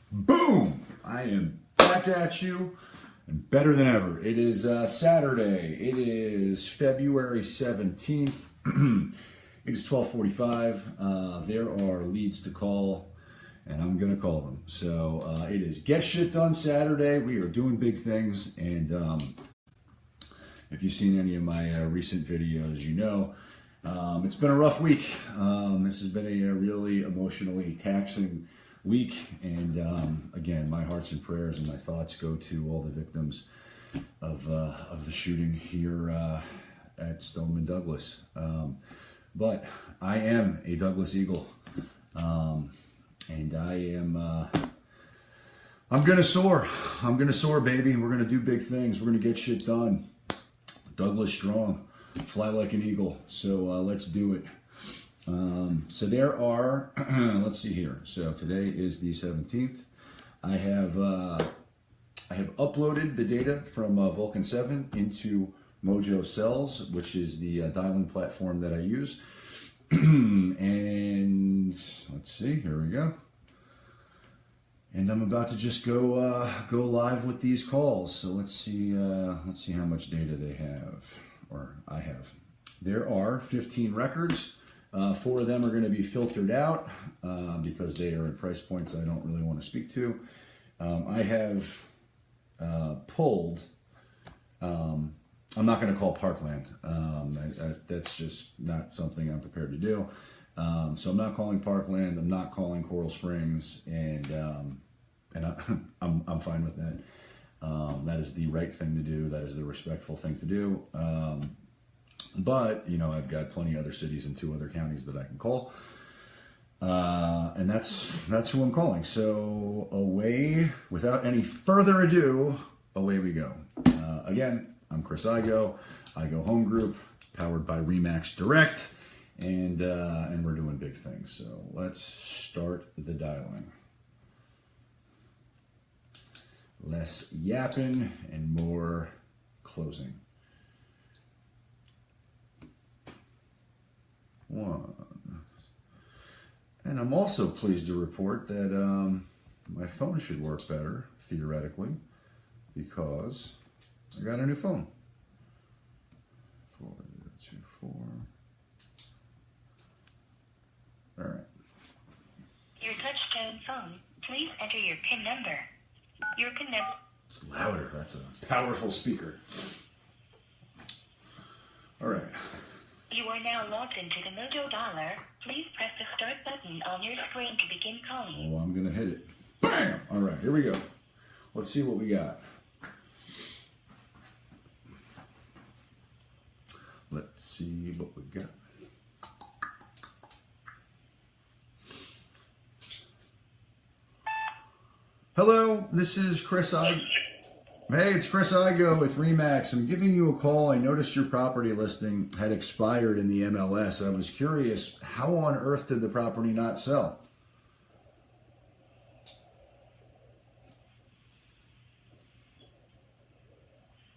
Boom! I am back at you and better than ever. It is Saturday. It is February 17th. It is 12:45. There are leads to call, and I'm going to call them. So it is Get Shit Done Saturday. We are doing big things, and if you've seen any of my recent videos, you know it's been a rough week. This has been a really emotionally taxing week, and again, my hearts and prayers and my thoughts go to all the victims of the shooting here at Stoneman Douglas. But I am a Douglas Eagle, and I'm gonna soar. I'm gonna soar, baby. We're gonna do big things. We're gonna get shit done. Douglas strong, fly like an eagle. So let's do it. So there are, let's see here. So today is the 17th. I have uploaded the data from Vulcan 7 into Mojo Cells, which is the dialing platform that I use. And let's see, here we go. And I'm about to just go live with these calls. So let's see how much data they have, or I have. There are 15 records. 4 of them are going to be filtered out because they are at price points I don't really want to speak to. I have pulled, I'm not going to call Parkland. That's just not something I'm prepared to do. So I'm not calling Parkland. I'm not calling Coral Springs, and I'm fine with that. That is the right thing to do. That is the respectful thing to do. But, you know, I've got plenty of other cities and 2 other counties that I can call. And that's who I'm calling. So away, without any further ado, away we go. Again, I'm Chris Igoe, Igoe Home Group, powered by Remax Direct, and we're doing big things. So let's start the dialing. Less yapping and more closing. 1. And I'm also pleased to report that my phone should work better, theoretically, because I got a new phone. 4024. All right. Your touchtone phone, please enter your PIN number. Your PIN number. It's louder. That's a powerful speaker. All right. You are now logged into the Mojo Dollar. Please press the start button on your screen to begin calling. Oh, I'm going to hit it. Bam! All right, here we go. Let's see what we got. Let's see what we got. Hello, this is Chris Igoe. Hey, it's Chris Igoe with Remax. I'm giving you a call. I noticed your property listing had expired in the MLS. I was curious, how on earth did the property not sell?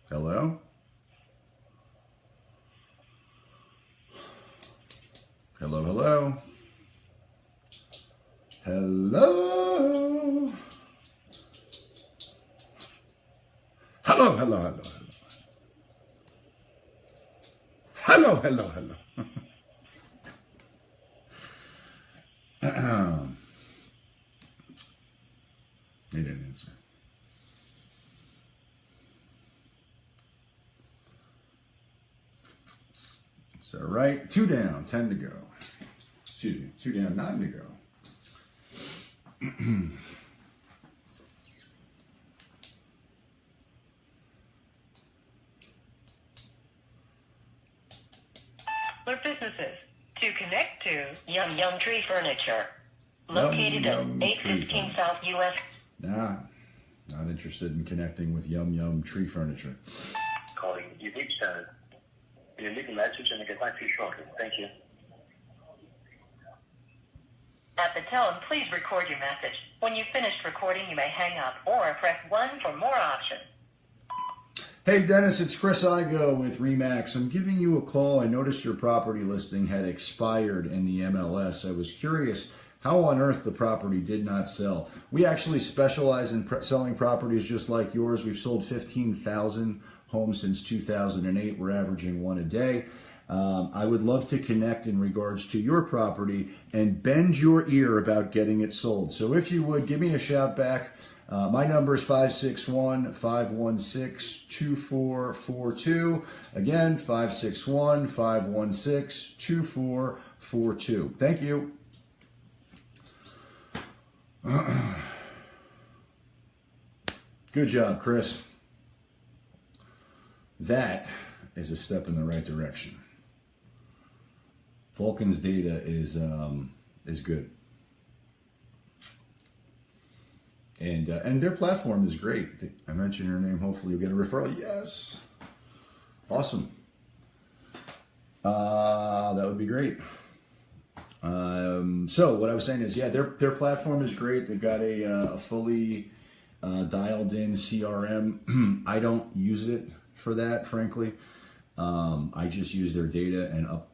Hello? Hello, hello? Hello? Hello, hello, hello, hello. Hello, hello, hello. He didn't answer. So, right, 2 down, 10 to go. Excuse me, 2 down, 9 to go. For businesses, to connect to Yum Yum Tree Furniture, located at 815 South US. Nah, not interested in connecting with Yum Yum Tree Furniture. Calling. You've reached you leave a message and I'll get back to you shortly. Thank you. At the tone, please record your message. When you've finished recording, you may hang up or press 1 for more options. Hey Dennis, it's Chris Igoe with Remax. I'm giving you a call. I noticed your property listing had expired in the MLS. I was curious, how on earth the property did not sell. We actually specialize in selling properties just like yours. We've sold 15,000 homes since 2008. We're averaging one a day. I would love to connect in regards to your property and bend your ear about getting it sold. So if you would, give me a shout back. My number is 561-516-2442. Again, 561-516-2442. Thank you. Good job, Chris. That is a step in the right direction. Vulcan's data is good, and their platform is great. I mentioned your name. Hopefully, you'll get a referral. Yes, awesome. That would be great. So what I was saying is, yeah, their platform is great. They've got a fully dialed in CRM. I don't use it for that, frankly. I just use their data and up.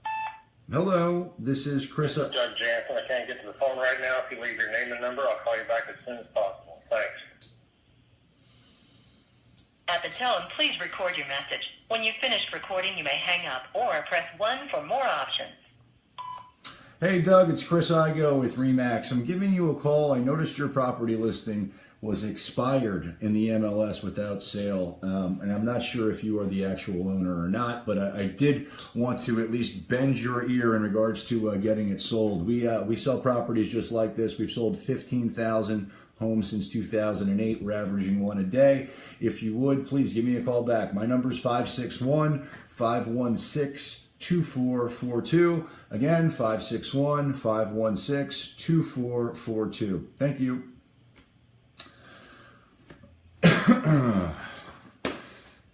Hello, this is Chris. Judge Jansen, I can't get to the phone right now. If you leave your name and number, I'll call you back as soon as possible. Thanks. At the tone, please record your message. When you've finished recording, you may hang up or press 1 for more options. Hey Doug, it's Chris Igoe with Remax. I'm giving you a call. I noticed your property listing was expired in the MLS without sale, and I'm not sure if you are the actual owner or not, but I did want to at least bend your ear in regards to getting it sold. We sell properties just like this. We've sold 15,000 homes since 2008. We're averaging one a day. If you would, please give me a call back. My number is 561-516-2442. Again, 561-516-2442. Thank you.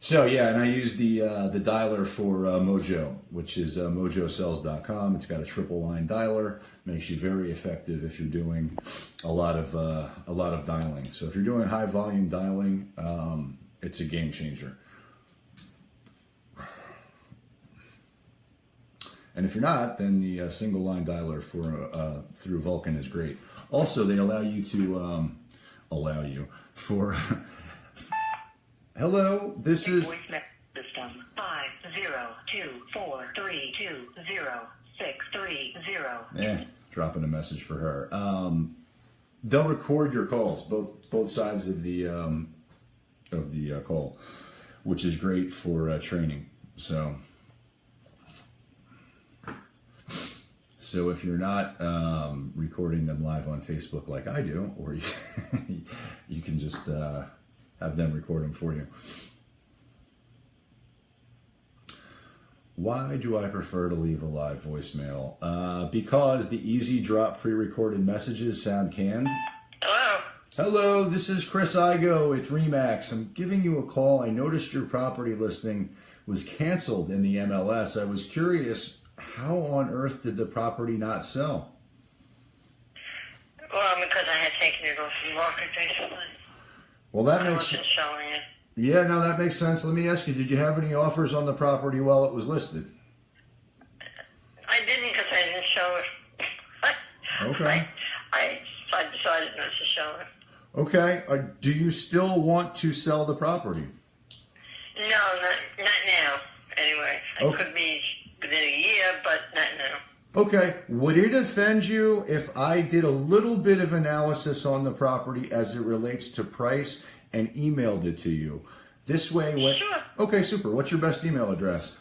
So yeah, and I use the dialer for Mojo, which is mojosells.com. It's got a triple line dialer, makes you very effective if you're doing a lot of dialing. So if you're doing high volume dialing, it's a game changer. And if you're not, then the single line dialer for through Vulcan is great. Also, they allow you to for. Hello, this is. System 50243206330. Dropping a message for her. They'll record your calls, both sides of the call, which is great for training. So if you're not recording them live on Facebook like I do, or you can just have them record them for you. Why do I prefer to leave a live voicemail? Because the easy drop pre-recorded messages sound canned. Hello. Hello, this is Chris Igoe with Remax. I'm giving you a call. I noticed your property listing was canceled in the MLS. I was curious, how on earth did the property not sell? Well, because I had taken it off the market, basically. Well, that I makes wasn't showing it. Yeah, no, that makes sense. Let me ask you, did you have any offers on the property while it was listed? I didn't because I didn't show it. Okay. I decided not to show it. Okay. Do you still want to sell the property? No, not now. Anyway, it could be within a year, but not now. Okay. Would it offend you if I did a little bit of analysis on the property as it relates to price and emailed it to you? This way, Sure. Okay, super. What's your best email address?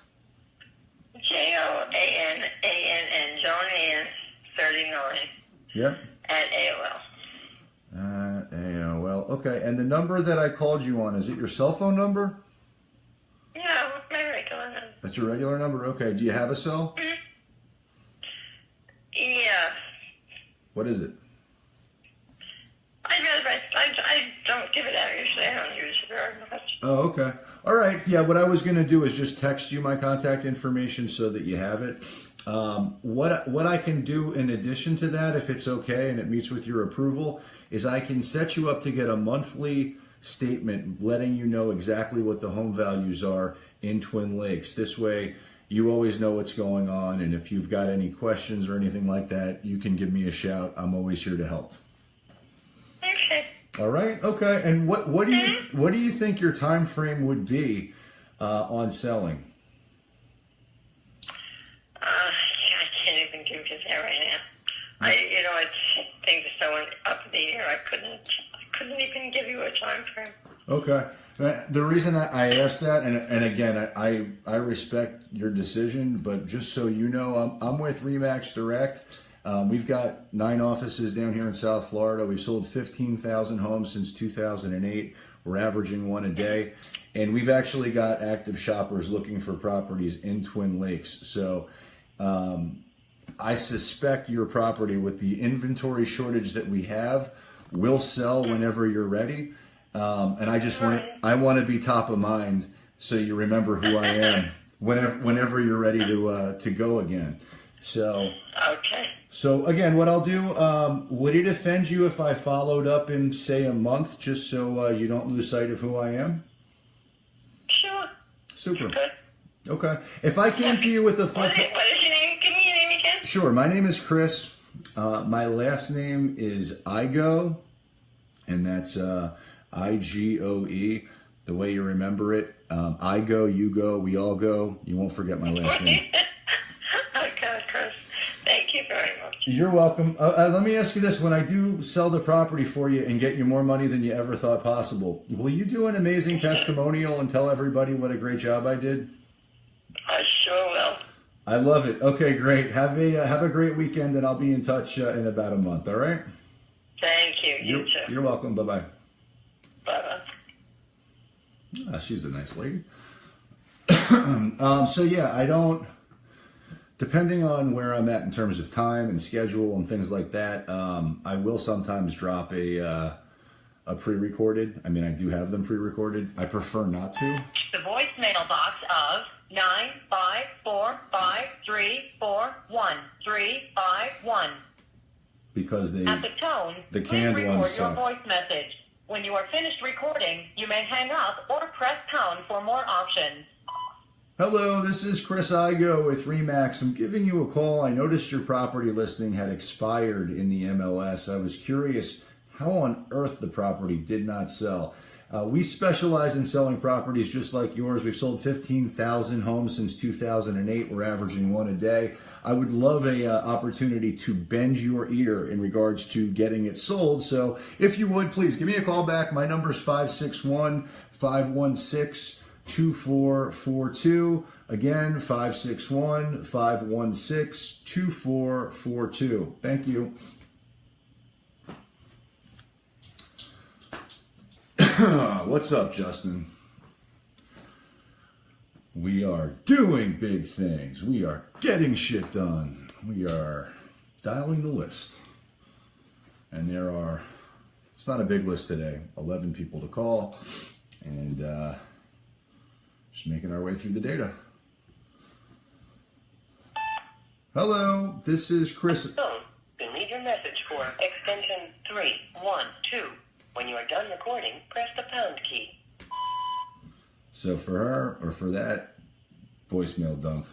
JOANANN, John Ann 39. Yep. At AOL. AOL. Okay. And the number that I called you on, is it your cell phone number? No, my regular number. That's your regular number? Okay. Do you have a cell? Mm-hmm. Yeah. What is it? I don't give it out usually. I don't use it very much. Oh, okay. All right. Yeah, what I was going to do is just text you my contact information so that you have it. What I can do in addition to that, if it's okay and it meets with your approval, is I can set you up to get a monthly statement letting you know exactly what the home values are in Twin Lakes. This way, you always know what's going on, and if you've got any questions or anything like that, you can give me a shout. I'm always here to help. Okay. All right. Okay. And what do you think your time frame would be on selling? I can't even give you that right now. Things are so up in the air. I couldn't even give you a time frame. Okay. The reason I asked that, and again, I respect your decision, but just so you know, I'm with Remax Direct. We've got 9 offices down here in South Florida. We've sold 15,000 homes since 2008. We're averaging 1 a day. And we've actually got active shoppers looking for properties in Twin Lakes. So I suspect your property, with the inventory shortage that we have, will sell whenever you're ready. And I want to be top of mind, so you remember who I am whenever you're ready to go again. So Okay. So again, what I'll do, would it offend you if I followed up in, say, a month, just so you don't lose sight of who I am? Sure. Super. Good. Okay. If I came to you with a phone... What is your name? Give me your name again. Sure. My name is Chris. My last name is Igoe, and that's Igoe, the way you remember it. I go, you go, we all go. You won't forget my last name. Okay, Chris. Thank you very much. You're welcome. Let me ask you this. When I do sell the property for you and get you more money than you ever thought possible, will you do an amazing testimonial and tell everybody what a great job I did? I sure will. I love it. Okay, great. Have a great weekend, and I'll be in touch in about a month, all right? Thank you. You too. You're welcome. Bye-bye. Bye-bye. She's a nice lady. So, yeah, I don't... Depending on where I'm at in terms of time and schedule and things like that, I will sometimes drop a pre-recorded. I mean, I do have them pre-recorded. I prefer not to. The voicemail box of 9545341 because they... At the tone, the canned please record ones your suck. voice message. When you are finished recording, you may hang up or press pound for more options. Hello, this is Chris Igoe with Remax. I'm giving you a call. I noticed your property listing had expired in the MLS. I was curious how on earth the property did not sell. We specialize in selling properties just like yours. We've sold 15,000 homes since 2008. We're averaging 1 a day. I would love an opportunity to bend your ear in regards to getting it sold. So if you would, please give me a call back. My number is 561-516-2442. Again, 561-516-2442. Thank you. What's up, Justin? We are doing big things. We are getting shit done. We are dialing the list. And there are, it's not a big list today, 11 people to call. And just making our way through the data. Hello, this is Chris. Then leave your message for extension 312. When you are done recording, press the pound key. So for her, or for that voicemail dump.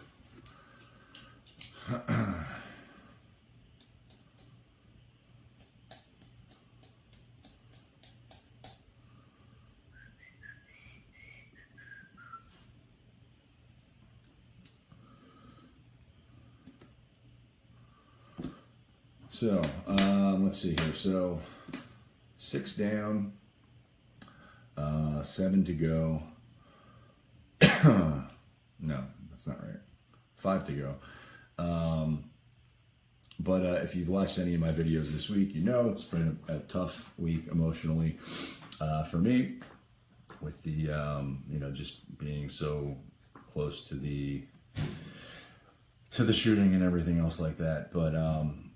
So, let's see here. So, 6 down, 7 to go. No, that's not right. 5 to go. But if you've watched any of my videos this week, you know it's been a tough week emotionally for me, with the just being so close to the shooting and everything else like that. But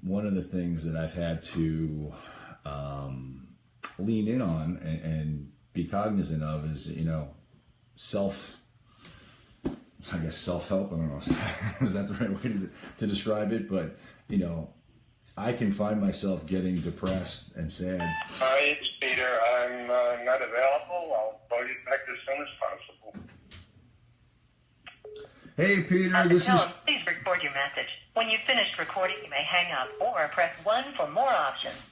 one of the things that I've had to lean in on and be cognizant of is self-help. I don't know, is that the right way to describe it? But, I can find myself getting depressed and sad. Hi, it's Peter. I'm not available. I'll call you back as soon as possible. Hey, Peter, At the this tone, is... please record your message. When you've finished recording, you may hang up or press 1 for more options.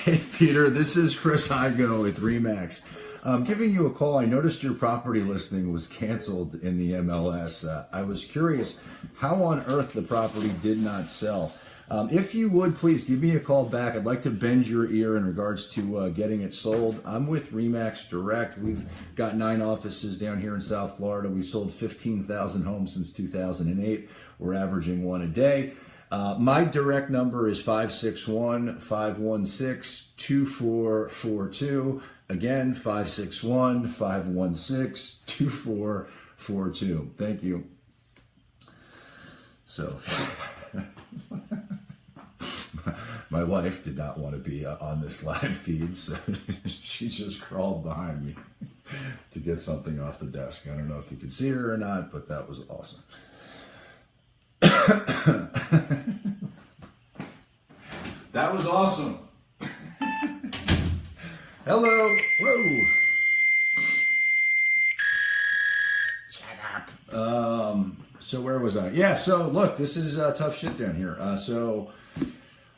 Hey, Peter, this is Chris Igoe with Remax. I'm giving you a call. I noticed your property listing was canceled in the MLS. I was curious how on earth the property did not sell. If you would, please give me a call back. I'd like to bend your ear in regards to getting it sold. I'm with Remax Direct. We've got 9 offices down here in South Florida. We've sold 15,000 homes since 2008. We're averaging 1 a day. My direct number is 561-516-2442. Again, 561-516-2442. Thank you. So, my wife did not want to be on this live feed, so she just crawled behind me to get something off the desk. I don't know if you could see her or not, but that was awesome. That was awesome. Hello. Whoa. Shut up. So where was I? Yeah, so look, this is tough shit down here. So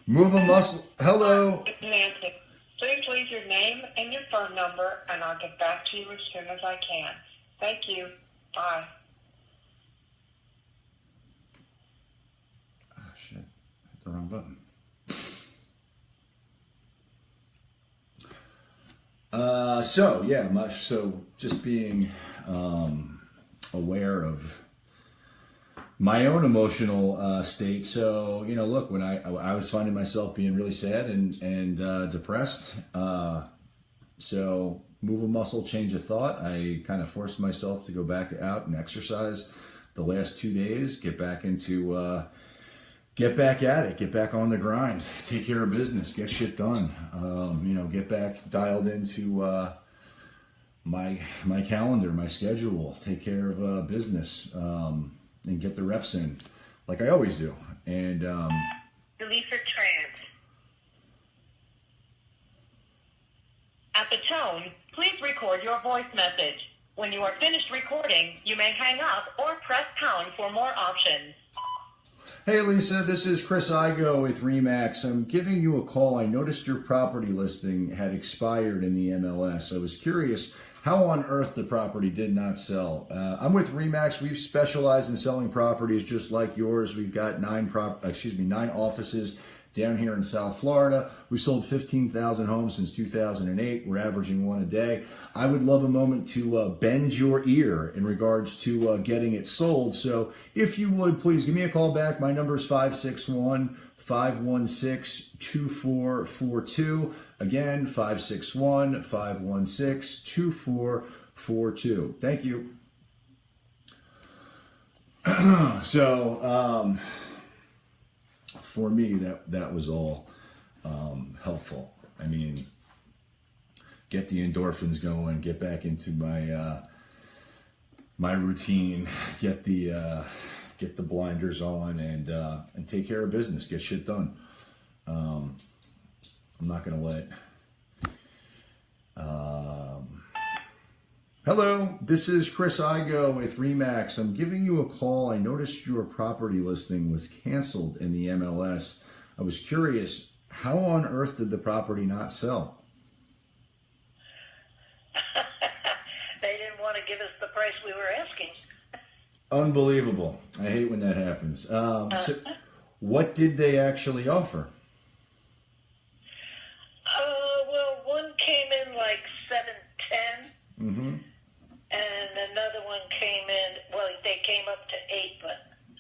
move a muscle. Hello. Nancy, please leave your name and your phone number, and I'll get back to you as soon as I can. Thank you. Bye. Oh, shit. Hit the wrong button. So just being aware of my own emotional state. So, look, when I was finding myself being really sad and depressed, so move a muscle, change a thought. I kind of forced myself to go back out and exercise the last 2 days, get back at it, get back on the grind, take care of business, get shit done, get back dialed into my calendar, my schedule, take care of business, and get the reps in like I always do. And Delete for trans. At the tone, please record your voice message. When you are finished recording, you may hang up or press pound for more options. hey, Lisa, this is Chris Igoe with Remax. I'm giving you a call. I noticed your property listing had expired in the MLS. I was curious how on earth the property did not sell. I'm with Remax. We've specialized in selling properties just like yours. We've got 9 offices down here in South Florida. We've sold 15,000 homes since 2008. We're averaging 1 a day. I would love a moment to bend your ear in regards to getting it sold. So if you would, please give me a call back. My number is 561-516-2442. Again, 561-516-2442. Thank you. So, for me, that was all helpful. I mean, get the endorphins going, get back into my my routine, get the blinders on, and take care of business, get shit done. I'm not gonna let. Hello, this is Chris Igoe with Remax. I'm giving you a call. I noticed your property listing was canceled in the MLS. I was curious, how on earth did the property not sell? They didn't want to give us the price we were asking. Unbelievable. I hate when that happens. So what did they actually offer? Well, one came in like 710. Mm-hmm. And another one came in, well, they came up to 8, but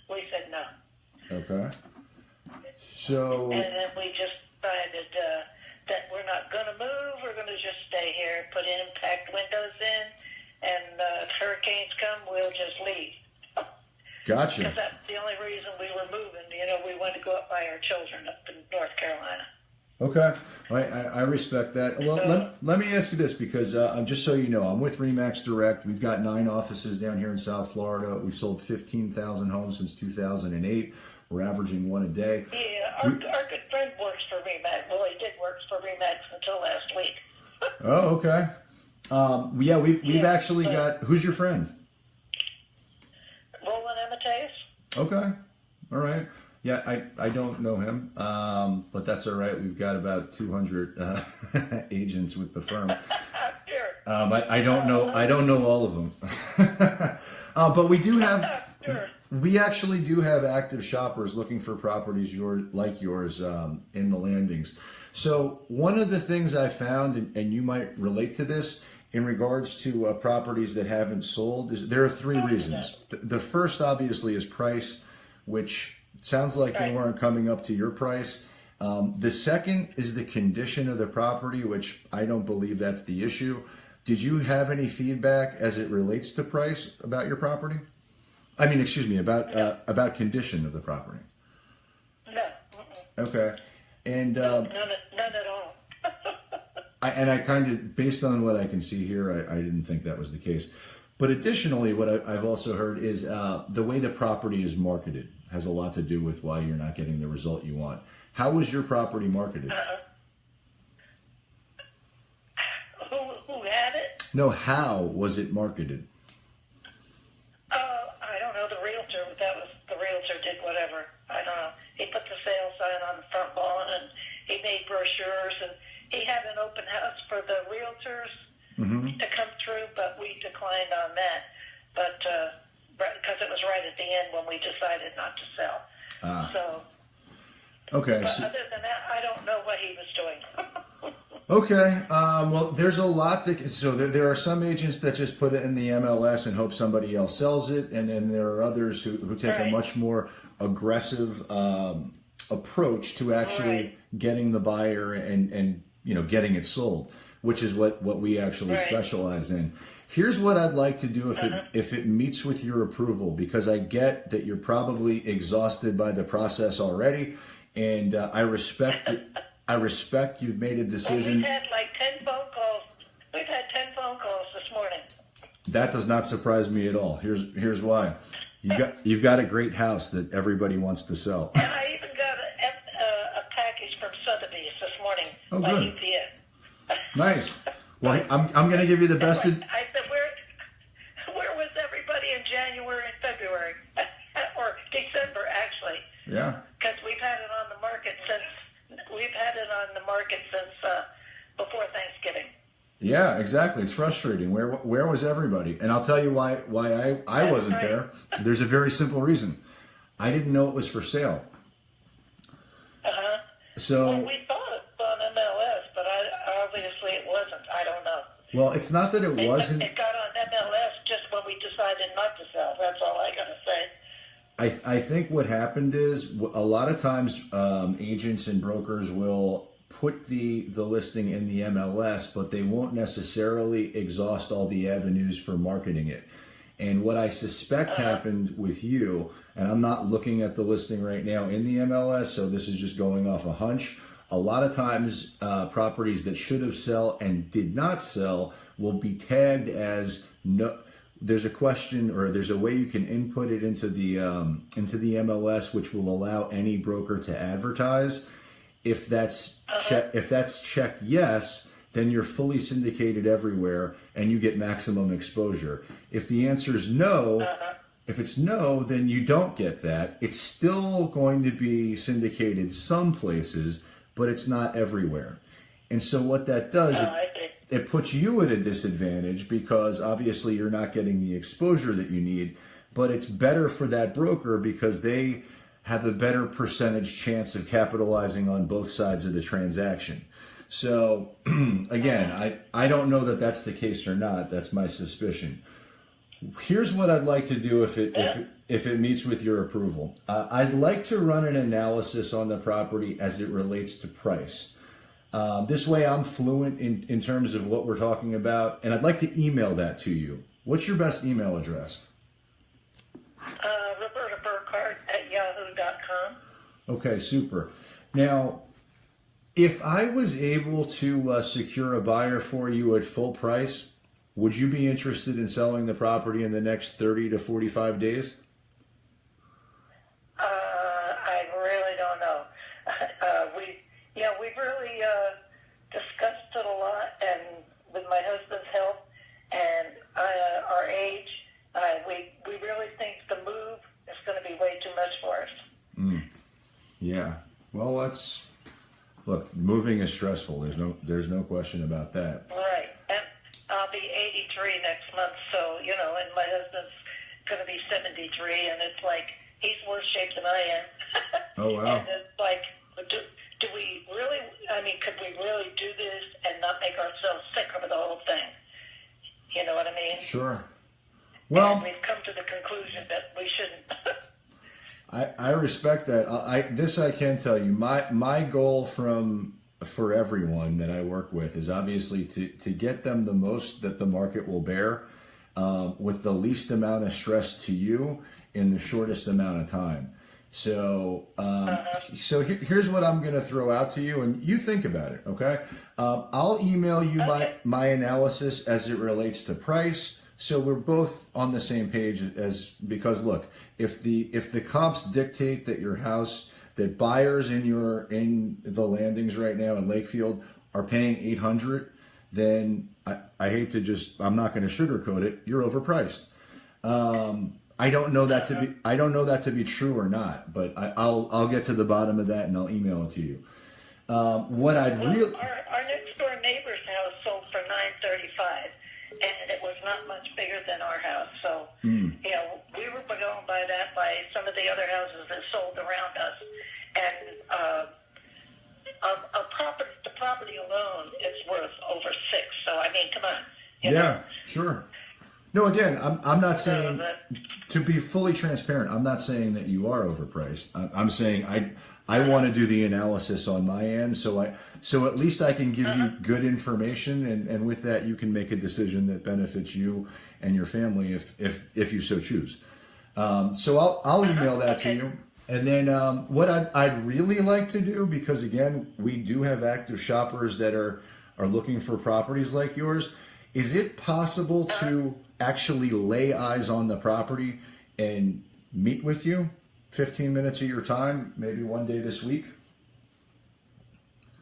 we said no. Okay. So. And then we just decided that we're not going to move. We're going to just stay here, put impact windows in, and if hurricanes come, we'll just leave. Gotcha. Because that's the only reason we were moving. We wanted to go up by our children up in North Carolina. Okay, I respect that. Well, let me ask you this, because just so you know, I'm with Remax Direct. We've got 9 offices down here in South Florida. We've sold 15,000 homes since 2008. We're averaging 1 a day. Yeah, our good friend works for Remax. Well, he did work for Remax until last week. Oh, okay. Yeah, we've actually got. Who's your friend? Okay. All right. Yeah, I don't know him, but that's all right. We've got about 200 agents with the firm. Sure. I don't know all of them. But we do have, Sure. we actually do have active shoppers looking for properties like yours in the landings. So one of the things I found, and you might relate to this in regards to properties that haven't sold, is there are three reasons. The first, obviously, is price, which sounds like they Right. weren't coming up to your price. The second is the condition of the property, which I don't believe that's the issue. Did you have any feedback as it relates to price about your property? I mean, excuse me, about condition of the property. No. Mm-mm. Okay, and None at all. I kind of, based on what I can see here, I didn't think that was the case. But additionally, what I've also heard is the way the property is marketed has a lot to do with why you're not getting the result you want. How was your property marketed? Who had it? No, how was it marketed? I don't know. The realtor did whatever. I don't know. He put the sale sign on the front lawn, and he made brochures, and he had an open house for the realtors to come through, but we declined on that. But because it was right at the end when we decided not to sell. So, Okay. but other than that, I don't know what he was doing. Okay. Well, there's a lot that. So there are some agents that just put it in the MLS and hope somebody else sells it, and then there are others who take a Right. much more aggressive approach to actually getting the buyer and getting it sold, which is what we actually Right. specialize in. Here's what I'd like to do if it meets with your approval, because I get that you're probably exhausted by the process already, and I respect it. I respect you've made a We've decision. had like 10 phone calls. We've had 10 phone calls this morning. That does not surprise me at all. Here's why. You've got a great house that everybody wants to sell. And I even got a package from Sotheby's this morning Oh, by good. UPS. Nice. Well, I'm going to give you the best. I said, where was everybody in January and February? Or December, actually. Yeah. Because we've had it on the market since before Thanksgiving. Yeah, exactly. It's frustrating. Where was everybody? And I'll tell you why I wasn't right. there. There's a very simple reason. I didn't know it was for sale. Uh-huh. So Well, we thought it was on MLS, but obviously it wasn't. I don't know. well, it's not that it wasn't. It got on MLS just when we decided not to sell. That's all I got to say. I think what happened is a lot of times agents and brokers will put the listing in the MLS, but they won't necessarily exhaust all the avenues for marketing it. And what I suspect happened with you, and I'm not looking at the listing right now in the MLS, so this is just going off a hunch. A lot of times properties that should have sell and did not sell will be tagged as no. There's a question, or there's a way you can input it into the MLS, which will allow any broker to advertise. If that's checked yes, then you're fully syndicated everywhere and you get maximum exposure. If the answer is no, if it's no, then you don't get that. It's still going to be syndicated some places, but it's not everywhere. And so what that does, it puts you at a disadvantage because obviously you're not getting the exposure that you need, but it's better for that broker because they have a better percentage chance of capitalizing on both sides of the transaction. So again, I don't know that that's the case or not. That's my suspicion. Here's what I'd like to do if it meets with your approval. I'd like to run an analysis on the property as it relates to price. This way I'm fluent in terms of what we're talking about, and I'd like to email that to you. What's your best email address? Roberta Burkhardt at yahoo.com. Okay, super. Now, if I was able to secure a buyer for you at full price, would you be interested in selling the property in the next 30 to 45 days? I really don't know. We've really discussed it a lot, and with my husband's help and our age, we really think the move is going to be way too it's look, moving is stressful. There's no question about that. Right. And I'll be 83 next month, so, you know, and my husband's going to be 73, and it's like, he's worse shape than I am. Oh, wow. And it's like, do we really, I mean, could we really do this and not make ourselves sick over the whole thing? You know what I mean? Sure. Well, and we've come to the conclusion that we shouldn't. I respect that. I can tell you, my goal for everyone that I work with is obviously to get them the most that the market will bear, with the least amount of stress to you in the shortest amount of time. So, here's what I'm going to throw out to you, and you think about it, okay? I'll email you my analysis as it relates to price, so we're both on the same page. Because look, if the comps dictate that your house, that buyers in the landings right now in Lakefield are paying $800, then I hate to I'm not going to sugarcoat it. You're overpriced. I don't know that to be true or not, but I'll get to the bottom of that and I'll email it to you. What I'd really our next door neighbor's house sold for $935, and it was not much bigger than our house. So you know, we were going by that by some of the other houses that sold around us, and the property alone is worth over $6. So I mean, come on. You know? Sure. No, again, I'm not saying, to be fully transparent, I'm not saying that you are overpriced. I'm saying I want to do the analysis on my end, so at least I can give you good information, and with that you can make a decision that benefits you and your family if you so choose. So I'll email that to you. And then what I'd really like to do, because again, we do have active shoppers that are looking for properties like yours, is it possible to actually lay eyes on the property and meet with you 15 minutes of your time, maybe one day this week?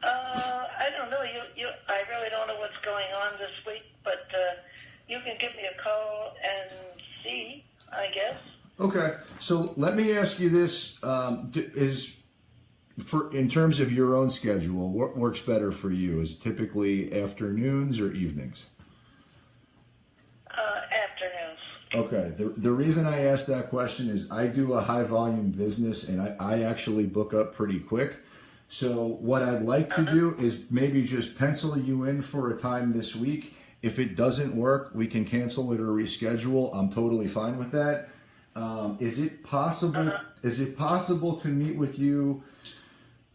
I don't know. I really don't know what's going on this week, but you can give me a call and see, I guess. Okay, so let me ask you this: in terms of your own schedule, what works better for you? Is it typically afternoons or evenings? Afternoons. Okay, the reason I asked that question is I do a high volume business, and I actually book up pretty quick. So what I'd like to do is maybe just pencil you in for a time this week. If it doesn't work, we can cancel it or reschedule. I'm totally fine with that. Is it possible? Is it possible to meet with you?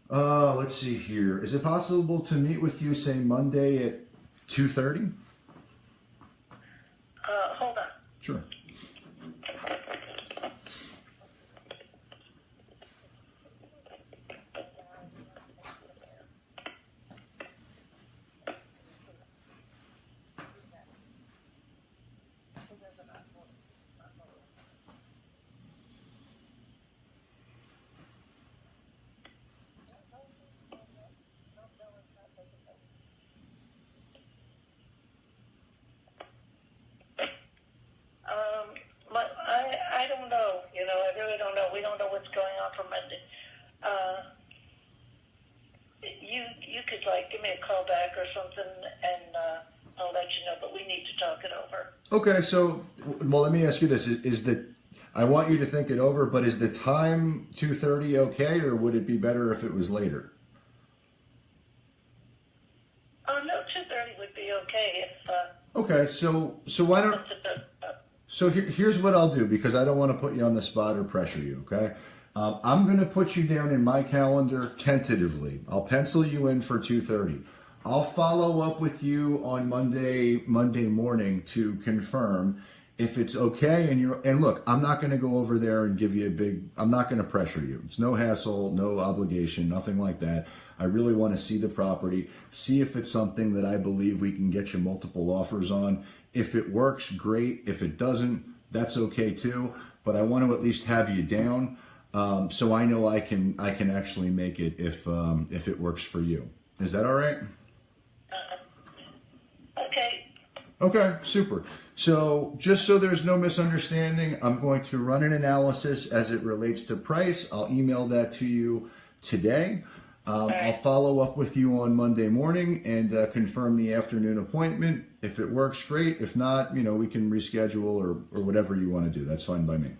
Let's see here. Is it possible to meet with you, say Monday at 2:30? Hold on. Sure. I don't know. You know, I really don't know. We don't know what's going on for Monday. You could give me a call back or something, and I'll let you know. But we need to talk it over. Okay, so let me ask you this: I want you to think it over, but is the time 2:30 okay, or would it be better if it was later? No, 2:30 would be okay. Okay, so why don't? So here's what I'll do, because I don't want to put you on the spot or pressure you, okay? I'm going to put you down in my calendar tentatively. I'll pencil you in for 2:30. I'll follow up with you on Monday morning to confirm if it's okay. And look, I'm not going to go over there and give you I'm not going to pressure you. It's no hassle, no obligation, nothing like that. I really want to see the property, see if it's something that I believe we can get you multiple offers on. If it works, great. If it doesn't, that's okay too. But I want to at least have you down, so I know I can actually make it if it works for you. Is that all right? Okay. Okay, super. So just so there's no misunderstanding, I'm going to run an analysis as it relates to price. I'll email that to you today. I'll follow up with you on Monday morning and confirm the afternoon appointment. If it works, great. If not, we can reschedule or whatever you want to do. That's fine by me.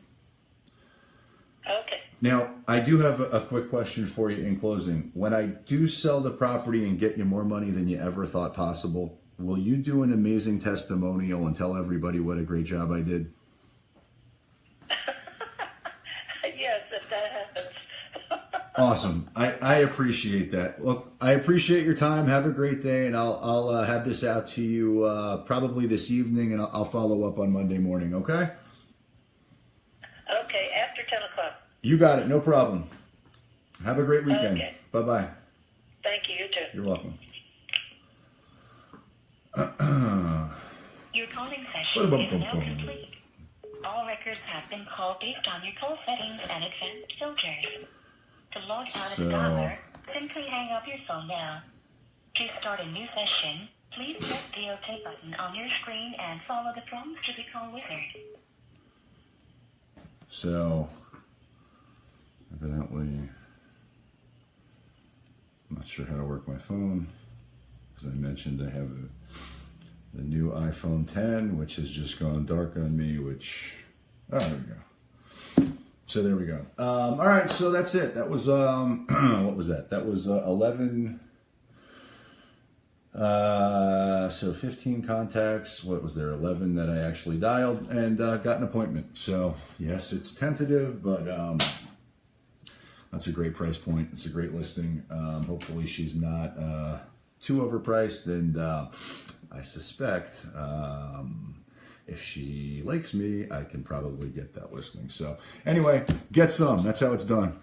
Okay. Now, I do have a quick question for you in closing. When I do sell the property and get you more money than you ever thought possible, will you do an amazing testimonial and tell everybody what a great job I did? Yes, if that happens. Awesome. I appreciate that. Look, I appreciate your time. Have a great day, and I'll have this out to you probably this evening, and I'll follow up on Monday morning, okay? Okay, after 10 o'clock. You got it. No problem. Have a great weekend. Okay. Bye-bye. Thank you, you too. You're welcome. Your calling session is now complete. All records have been called based on your call settings and advanced filters. To log out of the dialer, simply hang up your phone now. To start a new session, please press the OK button on your screen and follow the prompts to the call wizard. So, evidently, I'm not sure how to work my phone. As I mentioned, I have the new iPhone 10, which has just gone dark on me, there we go. So there we go. All right, so that's it. That was, what was that? That was 11, so 15 contacts. What was there? 11 that I actually dialed and got an appointment. So yes, it's tentative, but that's a great price point. It's a great listing. Hopefully she's not too overpriced, and I suspect if she likes me, I can probably get that listing. So anyway, get some. That's how it's done.